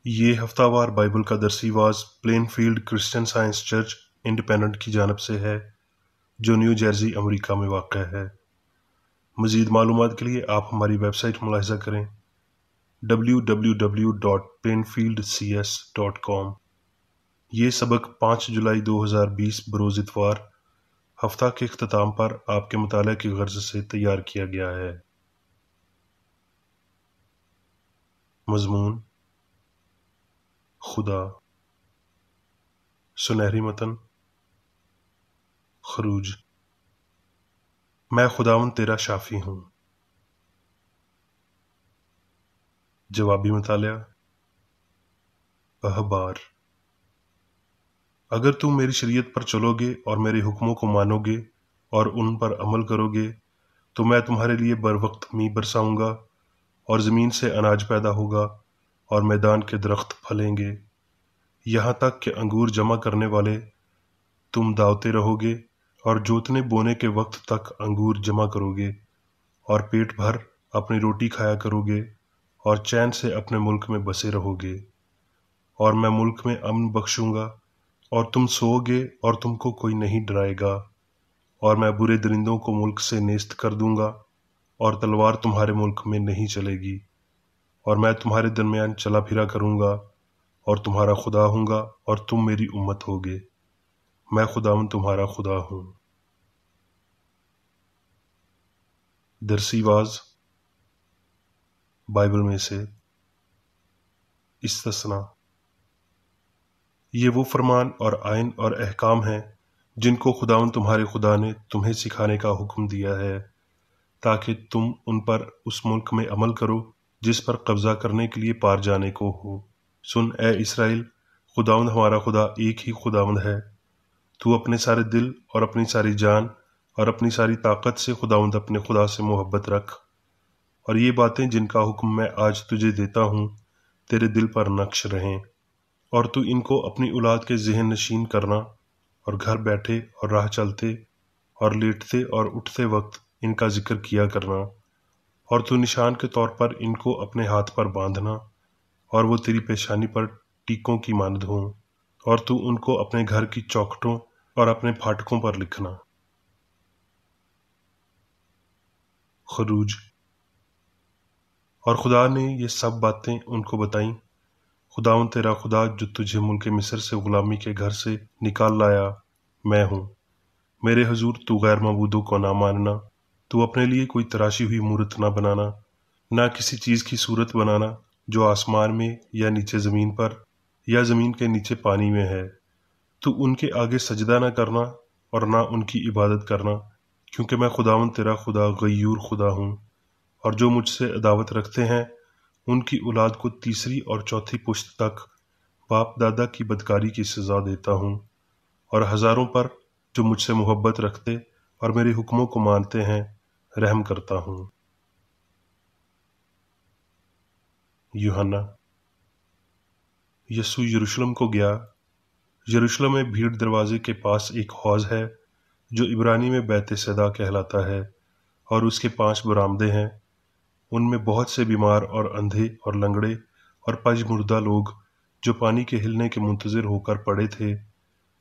یہ ہفتہ وار بائبل کا درسی was Plainfield Christian Science church independent کی جانب سے ہے جو نیو جرسی امریکہ میں واقع ہے۔ مزید معلومات کے لیے آپ ہماری ویب سائٹ ملاحظہ کریں www.plainfieldcs.com۔ یہ سبق 5 جولائی 2020 بروز اتوار ہفتہ کے اختتام پر آپ کے مطالعہ کی غرض سے تیار کیا گیا ہے۔ مضمون خدا، سنہری متن خروج۔ میں خداوند تیرا شافی ہوں۔ جوابی مطالعہ۔ احبار، اگر تم میری شریعت پر چلو گے اور میرے حکموں کو مانو گے اور ان پر عمل کرو گے تو میں تمہارے لیے بروقت می برساؤں گا اور زمین سے اناج پیدا ہوگا اور میدان کے درخت پھلیں گے، یہاں تک کہ انگور جمع کرنے والے تم داوتے رہو گے اور جوتنے بونے کے وقت تک انگور جمع کرو گے اور پیٹ بھر اپنی روٹی کھایا کرو گے اور چین سے اپنے ملک میں بسے رہو گے، اور میں ملک میں امن بخشوں گا اور تم سو گے اور تم کو کوئی نہیں ڈرائے گا، اور میں برے درندوں کو ملک سے نیست کر دوں گا اور تلوار تمہارے ملک میں نہیں چلے گی، اور میں تمہارے درمیان چلا پھرا کروں گا اور تمہارا خدا ہوں گا اور تم میری امت ہوگے۔ میں خداوند تمہارا خدا ہوں۔ درسی واز بائبل میں سے استثنا۔ یہ وہ فرمان اور آئین اور احکام ہیں جن کو خداوند تمہارے خدا نے تمہیں سکھانے کا حکم دیا ہے، تاکہ تم ان پر اس ملک میں عمل کرو جس پر قبضہ کرنے کے لیے پار جانے کو ہو۔ سن اے اسرائیل، خداوند ہمارا خدا ایک ہی خداوند ہے۔ تو اپنے سارے دل اور اپنی ساری جان اور اپنی ساری طاقت سے خداوند اپنے خدا سے محبت رکھ، اور یہ باتیں جن کا حکم میں آج تجھے دیتا ہوں تیرے دل پر نقش رہیں، اور تو ان کو اپنی اولاد کے ذہن نشین کرنا، اور گھر بیٹھے اور راہ چلتے اور لیٹتے اور اٹھتے وقت ان کا ذکر کیا کرنا، اور تو نشان کے طور پر ان کو اپنے ہاتھ پر باندھنا، اور وہ تیری پیشانی پر ٹیکوں کی مانند ہوں، اور تو ان کو اپنے گھر کی چوکھٹوں اور اپنے پھاٹکوں پر لکھنا۔ خروج۔ اور خدا نے یہ سب باتیں ان کو بتائیں، خداوند تیرا خدا جو تجھے ملک مصر سے غلامی کے گھر سے نکال لایا میں ہوں۔ میرے حضور تو غیر معبودوں کو نہ ماننا، تو اپنے لیے کوئی تراشی ہوئی مورت نہ بنانا، نہ کسی چیز کی صورت بنانا جو آسمان میں یا نیچے زمین پر یا زمین کے نیچے پانی میں ہے۔ تو ان کے آگے سجدہ نہ کرنا اور نہ ان کی عبادت کرنا، کیونکہ میں خداوند تیرا خدا غیور خدا ہوں، اور جو مجھ سے عداوت رکھتے ہیں ان کی اولاد کو تیسری اور چوتھی پشت تک باپ دادا کی بدکاری کی سزا دیتا ہوں، اور ہزاروں پر جو مجھ سے محبت رکھتے اور میرے حکموں کو مانتے ہیں رحم کرتا ہوں۔ یوحنا۔ یسوع یروشلم کو گیا۔ یروشلم میں بھیڑ دروازے کے پاس ایک حوض ہے جو عبرانی میں بیت صیدا کہلاتا ہے، اور اس کے 5 برآمدے ہیں۔ ان میں بہت سے بیمار اور اندھے اور لنگڑے اور پج مردہ لوگ جو پانی کے ہلنے کے منتظر ہو کر پڑے تھے،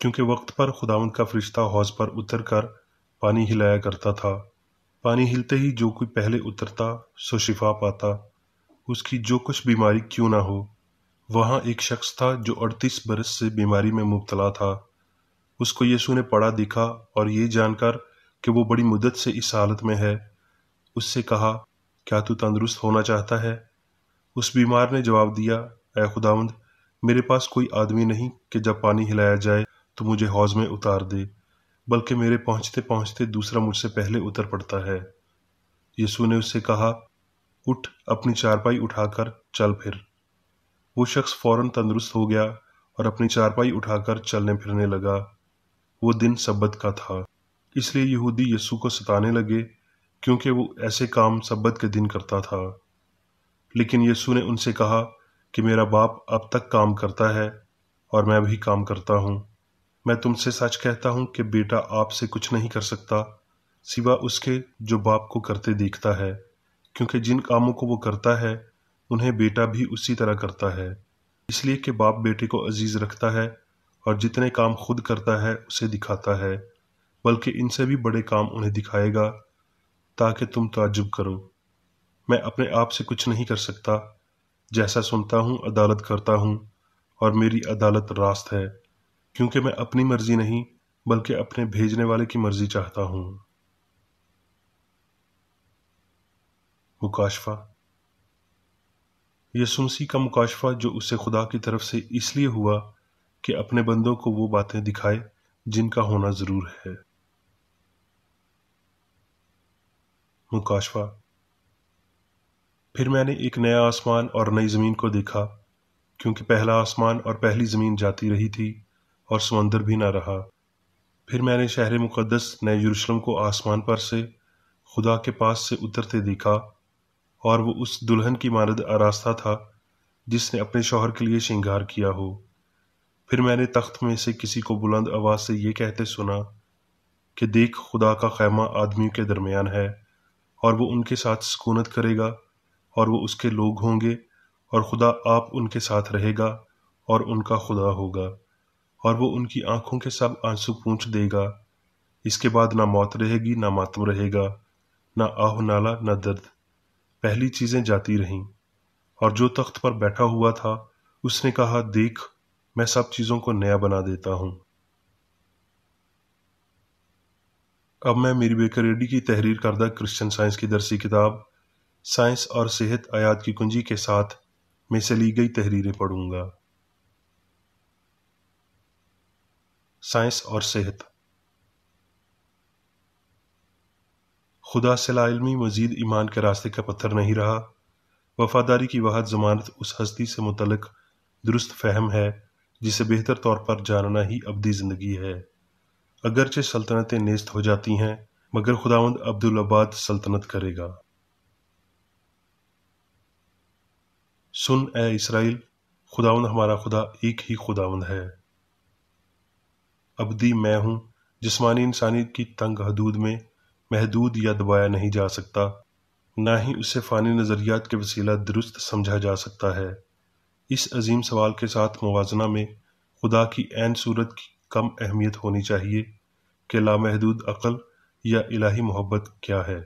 کیونکہ وقت پر خداوند کا فرشتہ حوض پر اتر کر پانی ہلایا کرتا تھا۔ پانی ہلتے ہی جو کوئی پہلے اترتا سو شفا پاتا، اس کی جو کچھ بیماری کیوں نہ ہو۔ وہاں ایک شخص تھا جو 38 برس سے بیماری میں مبتلا تھا۔ اس کو یسوع نے پڑا دیکھا اور یہ جان کر کہ وہ بڑی مدت سے اس حالت میں ہے، اس سے کہا، کیا تو تندرست ہونا چاہتا ہے؟ اس بیمار نے جواب دیا، اے خداوند، میرے پاس کوئی آدمی نہیں کہ جب پانی ہلایا جائے تو مجھے حوض میں اتار دے، بلکہ میرے پہنچتے پہنچتے دوسرا مجھ سے پہلے اتر پڑتا ہے۔ یسوع نے اس سے کہا، اٹھ، اپنی چارپائی اٹھا کر چل پھر۔ وہ شخص فوراً تندرست ہو گیا اور اپنی چارپائی اٹھا کر چلنے پھرنے لگا۔ وہ دن سبت کا تھا، اس لیے یہودی یسوع کو ستانے لگے کیونکہ وہ ایسے کام سبت کے دن کرتا تھا۔ لیکن یسوع نے ان سے کہا کہ میرا باپ اب تک کام کرتا ہے اور میں بھی کام کرتا ہوں۔ میں تم سے سچ کہتا ہوں کہ بیٹا آپ سے کچھ نہیں کر سکتا سوا اس کے جو باپ کو کرتے دیکھتا ہے، کیونکہ جن کاموں کو وہ کرتا ہے انہیں بیٹا بھی اسی طرح کرتا ہے۔ اس لیے کہ باپ بیٹے کو عزیز رکھتا ہے اور جتنے کام خود کرتا ہے اسے دکھاتا ہے، بلکہ ان سے بھی بڑے کام انہیں دکھائے گا تاکہ تم تعجب کرو۔ میں اپنے آپ سے کچھ نہیں کر سکتا، جیسا سنتا ہوں عدالت کرتا ہوں، اور میری عدالت راست ہے، کیونکہ میں اپنی مرضی نہیں بلکہ اپنے بھیجنے والے کی مرضی چاہتا ہوں۔ مکاشفہ، یسوع مسیح کا مکاشفہ جو اسے خدا کی طرف سے اس لیے ہوا کہ اپنے بندوں کو وہ باتیں دکھائے جن کا ہونا ضرور ہے۔ مکاشفہ، پھر میں نے ایک نیا آسمان اور نئی زمین کو دیکھا، کیونکہ پہلا آسمان اور پہلی زمین جاتی رہی تھی اور سمندر بھی نہ رہا۔ پھر میں نے شہر مقدس نئے یروشلم کو آسمان پر سے خدا کے پاس سے اترتے دیکھا، اور وہ اس دلہن کی مانند آراستہ تھا جس نے اپنے شوہر کے لیے شنگار کیا ہو۔ پھر میں نے تخت میں سے کسی کو بلند آواز سے یہ کہتے سنا کہ دیکھ، خدا کا خیمہ آدمیوں کے درمیان ہے، اور وہ ان کے ساتھ سکونت کرے گا، اور وہ اس کے لوگ ہوں گے، اور خدا آپ ان کے ساتھ رہے گا اور ان کا خدا ہوگا، اور وہ ان کی آنکھوں کے سب آنسو پونچھ دے گا۔ اس کے بعد نہ موت رہے گی، نہ ماتم رہے گا، نہ آہ نالہ، نہ درد۔ پہلی چیزیں جاتی رہیں۔ اور جو تخت پر بیٹھا ہوا تھا اس نے کہا، دیکھ، میں سب چیزوں کو نیا بنا دیتا ہوں۔ اب میں میری بیکریڈی کی تحریر کردہ کرسچن سائنس کی درسی کتاب سائنس اور صحت آیات کی کنجی کے ساتھ میں سے لی گئی تحریریں پڑھوں گا۔ سائنس اور صحت۔ خدا سے لا علمی مزید ایمان کے راستے کا پتھر نہیں رہا۔ وفاداری کی واحد ضمانت اس ہستی سے متعلق درست فہم ہے جسے بہتر طور پر جاننا ہی ابدی زندگی ہے۔ اگرچہ سلطنتیں نیست ہو جاتی ہیں، مگر خداوند عبدالآباد سلطنت کرے گا۔ سن اے اسرائیل، خداوند ہمارا خدا ایک ہی خداوند ہے۔ ابدی میں ہوں، جسمانی انسانی کی تنگ حدود میں محدود یا دبایا نہیں جا سکتا، نہ ہی اسے فانی نظریات کے وسیلہ درست سمجھا جا سکتا ہے۔ اس عظیم سوال کے ساتھ موازنہ میں خدا کی عین صورت کی کم اہمیت ہونی چاہیے کہ لامحدود عقل یا الہی محبت کیا ہے۔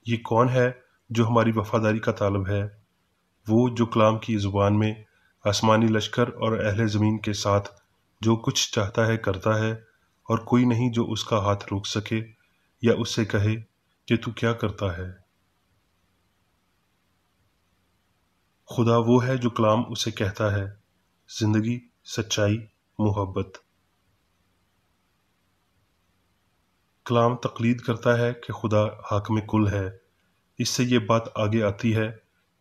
یہ کون ہے جو ہماری وفاداری کا طالب ہے؟ وہ جو کلام کی زبان میں آسمانی لشکر اور اہل زمین کے ساتھ جو کچھ چاہتا ہے کرتا ہے، اور کوئی نہیں جو اس کا ہاتھ روک سکے یا اس سے کہے کہ تو کیا کرتا ہے۔ خدا وہ ہے جو کلام اسے کہتا ہے، زندگی، سچائی، محبت۔ کلام تقلید کرتا ہے کہ خدا حاکم کل ہے۔ اس سے یہ بات آگے آتی ہے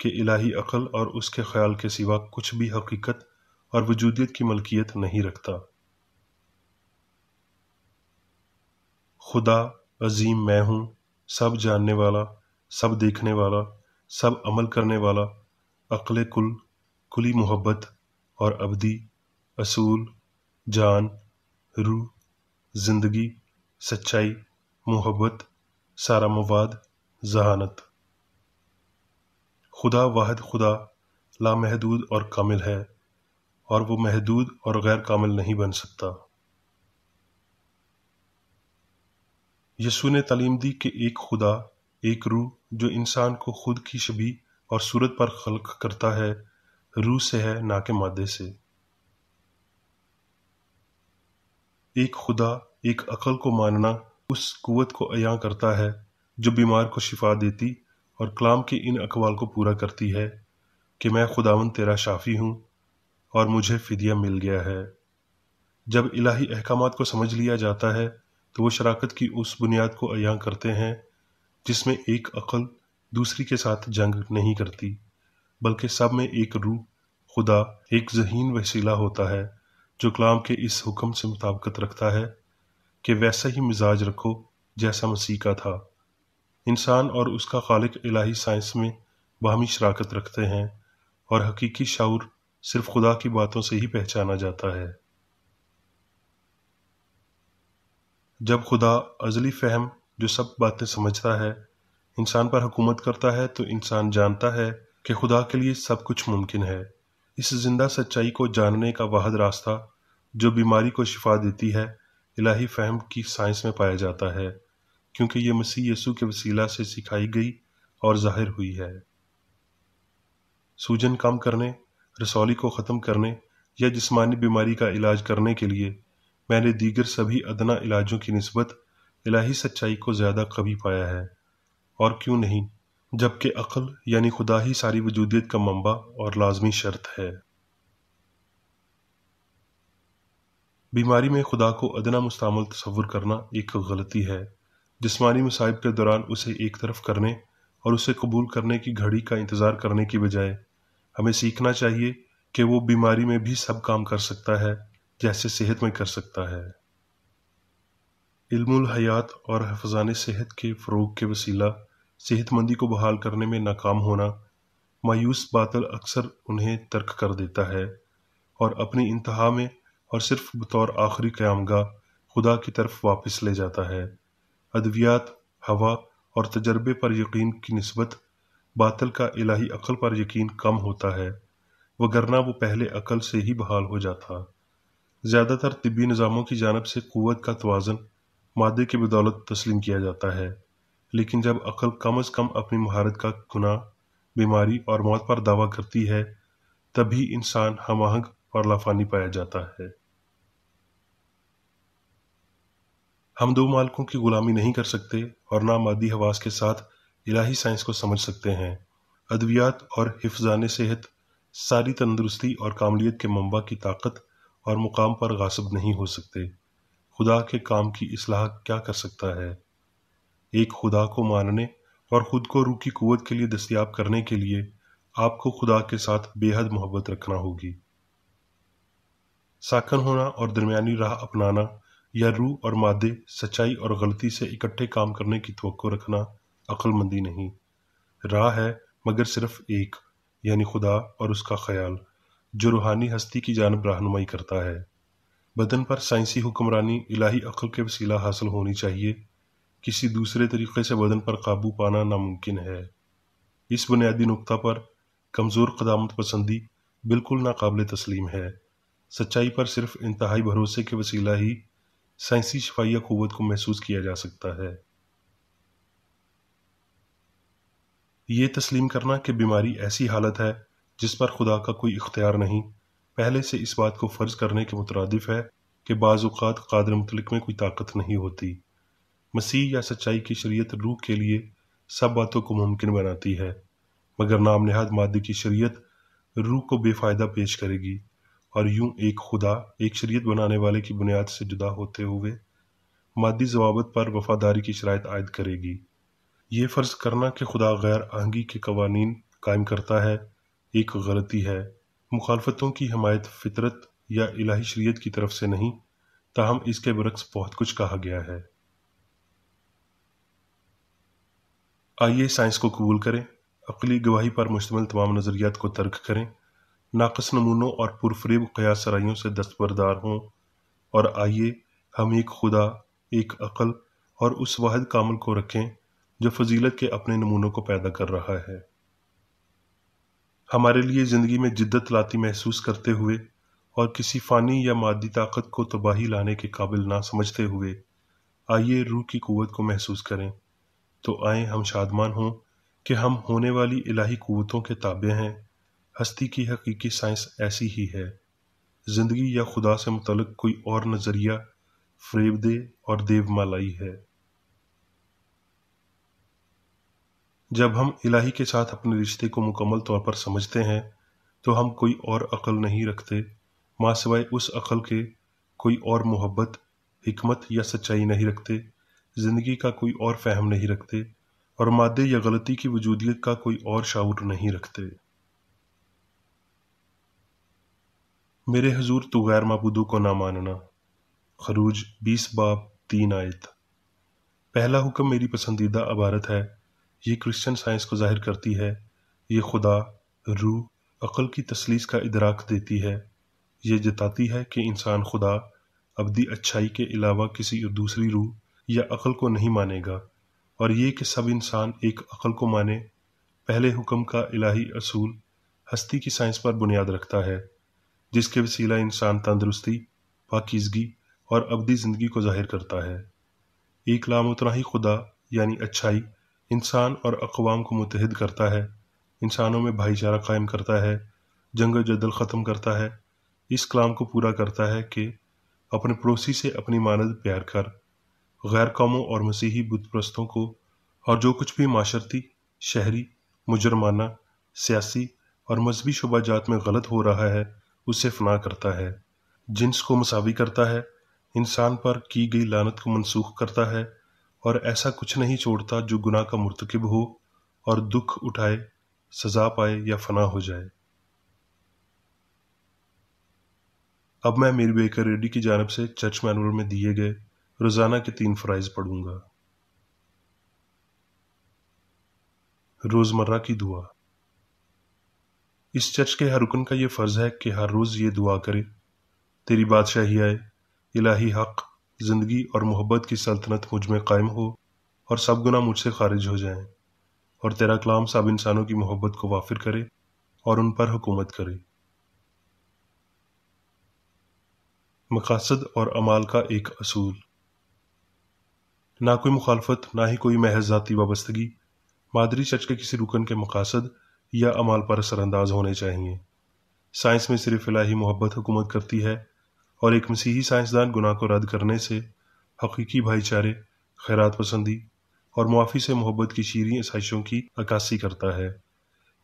کہ الہی عقل اور اس کے خیال کے سوا کچھ بھی حقیقت اور وجودیت کی ملکیت نہیں رکھتا۔ خدا عظیم میں ہوں، سب جاننے والا، سب دیکھنے والا، سب عمل کرنے والا، عقل کل، کلی محبت اور ابدی، اصول، جان، روح، زندگی، سچائی، محبت، سارا مواد، ذہانت۔ خدا واحد خدا لامحدود اور کامل ہے، اور وہ محدود اور غیر کامل نہیں بن سکتا۔ یسوع نے تعلیم دی کہ ایک خدا، ایک روح جو انسان کو خود کی شبیہ اور صورت پر خلق کرتا ہے، روح سے ہے نہ کہ مادے سے۔ ایک خدا، ایک عقل کو ماننا اس قوت کو عیاں کرتا ہے جو بیمار کو شفا دیتی اور کلام کے ان اقوال کو پورا کرتی ہے کہ میں خداوند تیرا شافی ہوں اور مجھے فدیہ مل گیا ہے۔ جب الہی احکامات کو سمجھ لیا جاتا ہے تو وہ شراکت کی اس بنیاد کو عیاں کرتے ہیں جس میں ایک عقل دوسری کے ساتھ جنگ نہیں کرتی، بلکہ سب میں ایک روح، خدا، ایک ذہین وسیلہ ہوتا ہے جو کلام کے اس حکم سے مطابقت رکھتا ہے کہ ویسا ہی مزاج رکھو جیسا مسیح کا تھا۔ انسان اور اس کا خالق الہی سائنس میں باہمی شراکت رکھتے ہیں، اور حقیقی شعور صرف خدا کی باتوں سے ہی پہچانا جاتا ہے۔ جب خدا ازلی فہم جو سب باتیں سمجھتا ہے انسان پر حکومت کرتا ہے تو انسان جانتا ہے کہ خدا کے لیے سب کچھ ممکن ہے، اس زندہ سچائی کو جاننے کا واحد راستہ جو بیماری کو شفا دیتی ہے الہی فہم کی سائنس میں پایا جاتا ہے، کیونکہ یہ مسیح یسوع کے وسیلہ سے سکھائی گئی اور ظاہر ہوئی ہے۔ سوجن کم کرنے، رسولی کو ختم کرنے یا جسمانی بیماری کا علاج کرنے کے لیے میں نے دیگر سبھی ادنا علاجوں کی نسبت الہی سچائی کو زیادہ قوی پایا ہے، اور کیوں نہیں، جبکہ عقل یعنی خدا ہی ساری وجودیت کا منبع اور لازمی شرط ہے۔ بیماری میں خدا کو ادنا مستعمل تصور کرنا ایک غلطی ہے۔ جسمانی مصائب کے دوران اسے ایک طرف کرنے اور اسے قبول کرنے کی گھڑی کا انتظار کرنے کی بجائے ہمیں سیکھنا چاہیے کہ وہ بیماری میں بھی سب کام کر سکتا ہے جیسے صحت میں کر سکتا ہے۔ علم الحیات اور حفظان صحت کے فروغ کے وسیلہ صحت مندی کو بحال کرنے میں ناکام ہونا، مایوس باطل اکثر انہیں ترک کر دیتا ہے اور اپنی انتہا میں اور صرف بطور آخری قیام گاہ خدا کی طرف واپس لے جاتا ہے۔ ادویات، ہوا اور تجربے پر یقین کی نسبت باطل کا الہی عقل پر یقین کم ہوتا ہے، وگرنہ وہ پہلے عقل سے ہی بحال ہو جاتا۔ زیادہ تر طبی نظاموں کی جانب سے قوت کا توازن مادے کی بدولت تسلیم کیا جاتا ہے، لیکن جب عقل کم از کم اپنی مہارت کا گناہ، بیماری اور موت پر دعویٰ کرتی ہے، تبھی انسان ہم آہنگ اور لافانی پایا جاتا ہے۔ ہم دو مالکوں کی غلامی نہیں کر سکتے اور نہ مادی حواس کے ساتھ الہی سائنس کو سمجھ سکتے ہیں۔ ادویات اور حفظان صحت ساری تندرستی اور کاملیت کے منبع کی طاقت اور مقام پر غاصب نہیں ہو سکتے۔ خدا کے کام کی اصلاح کیا کر سکتا ہے؟ ایک خدا کو ماننے اور خود کو روح کی قوت کے لیے دستیاب کرنے کے لیے آپ کو خدا کے ساتھ بے حد محبت رکھنا ہوگی۔ ساکن ہونا اور درمیانی راہ اپنانا یا روح اور مادے، سچائی اور غلطی سے اکٹھے کام کرنے کی توقع رکھنا عقل مندی نہیں۔ راہ ہے مگر صرف ایک، یعنی خدا اور اس کا خیال، جو روحانی ہستی کی جانب رہنمائی کرتا ہے۔ بدن پر سائنسی حکمرانی الہی عقل کے وسیلہ حاصل ہونی چاہیے، کسی دوسرے طریقے سے بدن پر قابو پانا ناممکن ہے۔ اس بنیادی نقطہ پر کمزور قدامت پسندی بالکل ناقابل تسلیم ہے۔ سچائی پر صرف انتہائی بھروسے کے وسیلہ ہی سائنسی شفائیہ قوت کو محسوس کیا جا سکتا ہے۔ یہ تسلیم کرنا کہ بیماری ایسی حالت ہے جس پر خدا کا کوئی اختیار نہیں، پہلے سے اس بات کو فرض کرنے کے مترادف ہے کہ بعض اوقات قادر مطلق میں کوئی طاقت نہیں ہوتی۔ مسیح یا سچائی کی شریعت روح کے لیے سب باتوں کو ممکن بناتی ہے، مگر نام نہاد مادے کی شریعت روح کو بے فائدہ پیش کرے گی، اور یوں ایک خدا ایک شریعت بنانے والے کی بنیاد سے جدا ہوتے ہوئے مادی ضوابط پر وفاداری کی شرائط عائد کرے گی۔ یہ فرض کرنا کہ خدا غیر آہنگی کے قوانین قائم کرتا ہے ایک غلطی ہے۔ مخالفتوں کی حمایت فطرت یا الہی شریعت کی طرف سے نہیں، تاہم اس کے برعکس بہت کچھ کہا گیا ہے۔ آئیے سائنس کو قبول کریں، عقلی گواہی پر مشتمل تمام نظریات کو ترک کریں، ناقص نمونوں اور پرفریب قیاس سرائیوں سے دستبردار ہوں، اور آئیے ہم ایک خدا، ایک عقل اور اس واحد کامل کو رکھیں جو فضیلت کے اپنے نمونوں کو پیدا کر رہا ہے۔ ہمارے لیے زندگی میں جدت لاتی محسوس کرتے ہوئے اور کسی فانی یا مادی طاقت کو تباہی لانے کے قابل نہ سمجھتے ہوئے آئیے روح کی قوت کو محسوس کریں۔ تو آئیں ہم شادمان ہوں کہ ہم ہونے والی الہی قوتوں کے تابع ہیں۔ ہستی کی حقیقی سائنس ایسی ہی ہے۔ زندگی یا خدا سے متعلق کوئی اور نظریہ فریب دہ اور دیو مالائی ہے۔ جب ہم الہی کے ساتھ اپنے رشتے کو مکمل طور پر سمجھتے ہیں تو ہم کوئی اور عقل نہیں رکھتے، ماں سوائے اس عقل کے کوئی اور محبت، حکمت یا سچائی نہیں رکھتے، زندگی کا کوئی اور فہم نہیں رکھتے، اور مادے یا غلطی کی وجودیت کا کوئی اور شعور نہیں رکھتے۔ میرے حضور تو غیر معبودوں کو نہ ماننا۔ خروج 20 باب 3 آیت۔ پہلا حکم میری پسندیدہ عبارت ہے۔ یہ کرسچن سائنس کو ظاہر کرتی ہے۔ یہ خدا، روح، عقل کی تثلیث کا ادراک دیتی ہے۔ یہ جتاتی ہے کہ انسان خدا، ابدی اچھائی کے علاوہ کسی دوسری روح یا عقل کو نہیں مانے گا، اور یہ کہ سب انسان ایک عقل کو مانے، پہلے حکم کا الہی اصول ہستی کی سائنس پر بنیاد رکھتا ہے، جس کے وسیلہ انسان تندرستی، پاکیزگی اور ابدی زندگی کو ظاہر کرتا ہے۔ ایک لامتناہی خدا یعنی اچھائی انسان اور اقوام کو متحد کرتا ہے، انسانوں میں بھائی چارہ قائم کرتا ہے، جنگ و جدل ختم کرتا ہے، اس کلام کو پورا کرتا ہے کہ اپنے پڑوسی سے اپنی مانند پیار کر، غیر قوموں اور مسیحی بت پرستوں کو اور جو کچھ بھی معاشرتی، شہری، مجرمانہ، سیاسی اور مذہبی شعبہ جات میں غلط ہو رہا ہے اسے فنا کرتا ہے، جنس کو مساوی کرتا ہے، انسان پر کی گئی لعنت کو منسوخ کرتا ہے اور ایسا کچھ نہیں چھوڑتا جو گناہ کا مرتکب ہو اور دکھ اٹھائے، سزا پائے یا فنا ہو جائے۔ اب میں میر بیکر ریڈی کی جانب سے چرچ مینول میں دیے گئے روزانہ کے 3 فرائض پڑھوں گا۔ روزمرہ کی دعا۔ اس چرچ کے ہر رکن کا یہ فرض ہے کہ ہر روز یہ دعا کرے: تیری بادشاہی آئے، الہی حق، زندگی اور محبت کی سلطنت مجھ میں قائم ہو اور سب گناہ مجھ سے خارج ہو جائیں، اور تیرا کلام سب انسانوں کی محبت کو وافر کرے اور ان پر حکومت کرے۔ مقاصد اور اعمال کا ایک اصول۔ نہ کوئی مخالفت، نہ ہی کوئی محض ذاتی وابستگی مادری چرچ کے کسی رکن کے مقاصد یا اعمال پر اثر انداز ہونے چاہیے۔ سائنس میں صرف الہی محبت حکومت کرتی ہے، اور ایک مسیحی سائنسدان گناہ کو رد کرنے سے حقیقی بھائی چارے، خیرات پسندی اور معافی سے محبت کی شیریں آسائشوں کی عکاسی کرتا ہے۔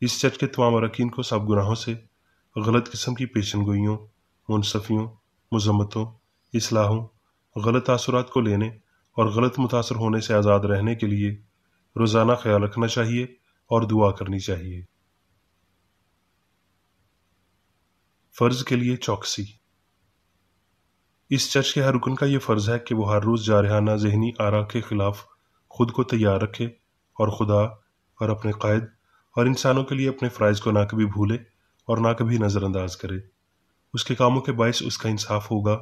اس چرچ کے تمام اراکین کو سب گناہوں سے، غلط قسم کی پیشن گوئیوں، منصفیوں، مذمتوں، اصلاحوں، غلط تاثرات کو لینے اور غلط متاثر ہونے سے آزاد رہنے کے لیے روزانہ خیال رکھنا چاہیے اور دعا کرنی چاہیے۔ فرض کے لیے چوکسی۔ اس چرچ کے ہر رکن کا یہ فرض ہے کہ وہ ہر روز جارحانہ ذہنی آرا کے خلاف خود کو تیار رکھے اور خدا اور اپنے قائد اور انسانوں کے لیے اپنے فرائض کو نہ کبھی بھولے اور نہ کبھی نظر انداز کرے۔ اس کے کاموں کے باعث اس کا انصاف ہوگا،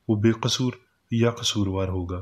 وہ بے قصور یا قصوروار ہوگا۔